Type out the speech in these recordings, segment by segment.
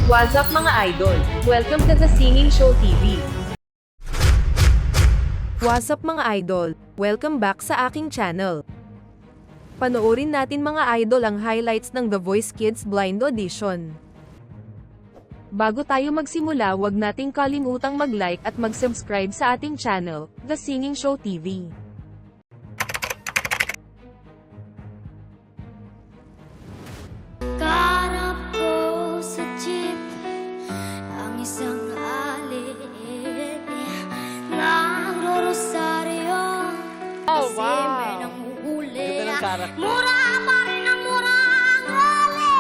What's up mga idol? Welcome to the Singing Show TV. What's up mga idol? Welcome back sa aking channel. Panoorin natin mga idol ang highlights ng The Voice Kids Blind Audition. Bago tayo magsimula, wag nating kalimutang mag-like at mag-subscribe sa ating channel, The Singing Show TV. Karap ko sa jeep ang isang ali nagro-rosaryo kasi may nanguhuli. Mura pa rin ang mura ang huli.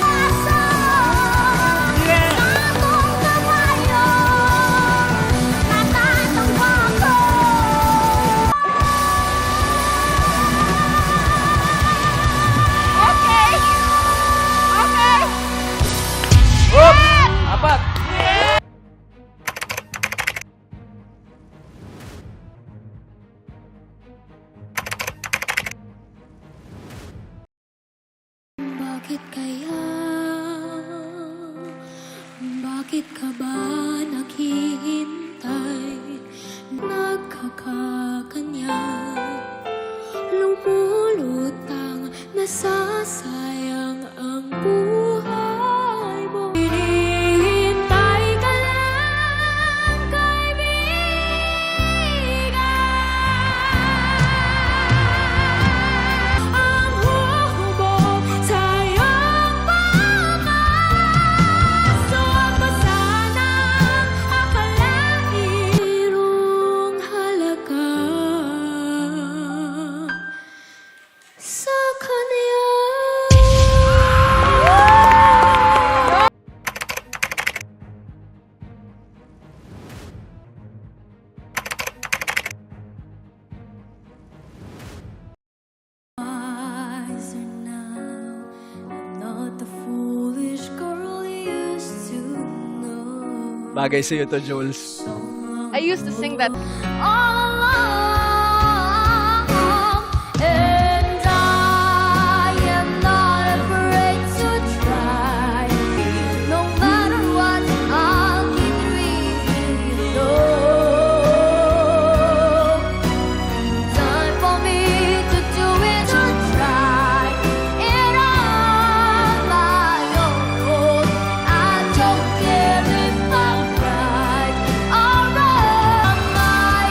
Aso Tatong kabayo natatong bako. Apat! Bakit kaya? Bakit ka ba naghihintay? Nagkakaganyan, lumulutang, nasasayang ang buhay mo. Hinihintay ka lang, kaibigan. Ang hubog sa iyong pagkaso pa sanang akalain mayroong halaga sa kanya. Wiser now, I'm not the foolish girl you used to know. Bagay sa'yo to, Jules. I used to sing that. All along, and I am not afraid to try. No matter what, I'll keep dreaming. Time for me to do it, to try it on my own. I don't care if I'm right or wrong. My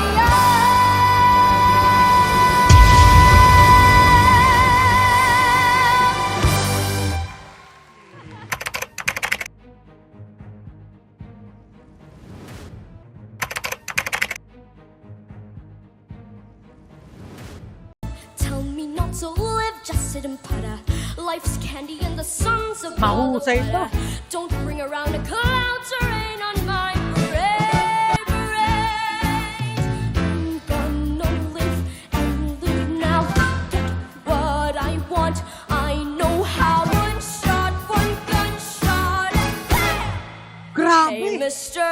Tell me not to live, just sit and putter. Life's candy and the sun's a Mahusay to. Don't bring around a cloud to rain on my parade. I'm gonna live and live now. Get what I want. I know how. One shot, one gunshot, and bam! Hey, Mr.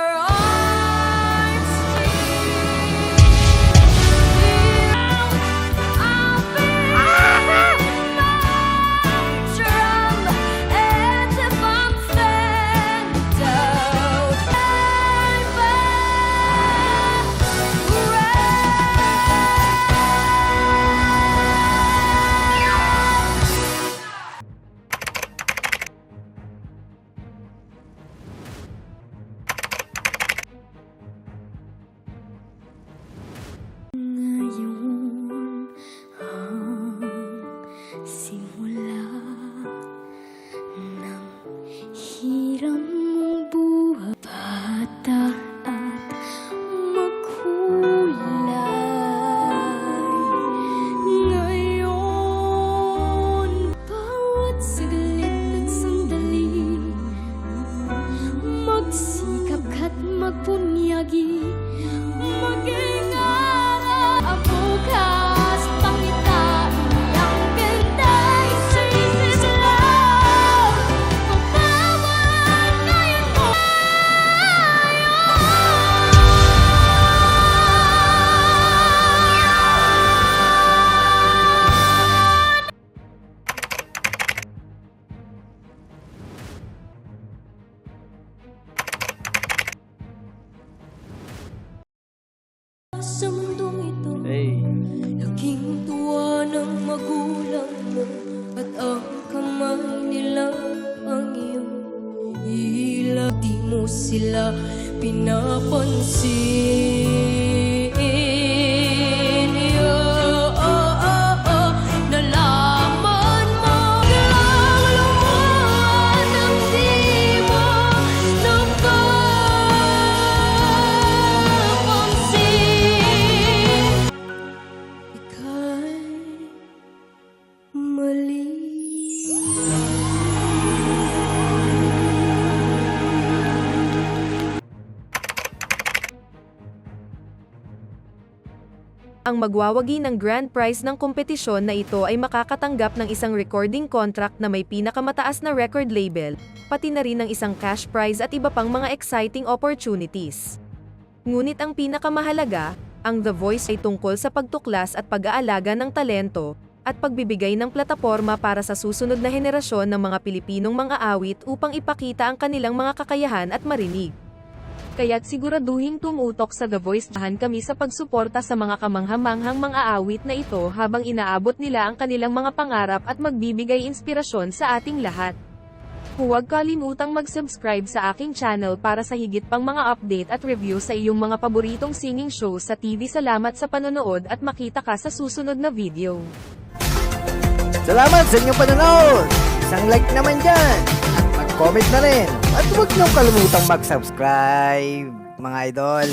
pinapansin. Nalaman mo lang lumuhan ang di mo napapansin. Ika'y mali. Ang magwawagi ng grand prize ng kompetisyon na ito ay makakatanggap ng isang recording contract na may pinakamataas na record label, pati na rin ng isang cash prize at iba pang mga exciting opportunities. Ngunit ang pinakamahalaga, ang The Voice ay tungkol sa pagtuklas at pag-aalaga ng talento, at pagbibigay ng plataporma para sa susunod na henerasyon ng mga Pilipinong mga awit upang ipakita ang kanilang mga kakayahan at marinig. Kaya't siguraduhing tumutok sa The Voice. Dahan kami sa pagsuporta sa mga kamanghamanghang mga awit na ito habang inaabot nila ang kanilang mga pangarap at magbibigay inspirasyon sa ating lahat. Huwag kalimutang mag-subscribe sa aking channel para sa higit pang mga update at review sa iyong mga paboritong singing show sa TV. Salamat sa panonood at makita ka sa susunod na video. Salamat sa inyong panonood! Isang like naman dyan! At mag-comment na rin! At huwag niyong kalimutang mag-subscribe, mga idol!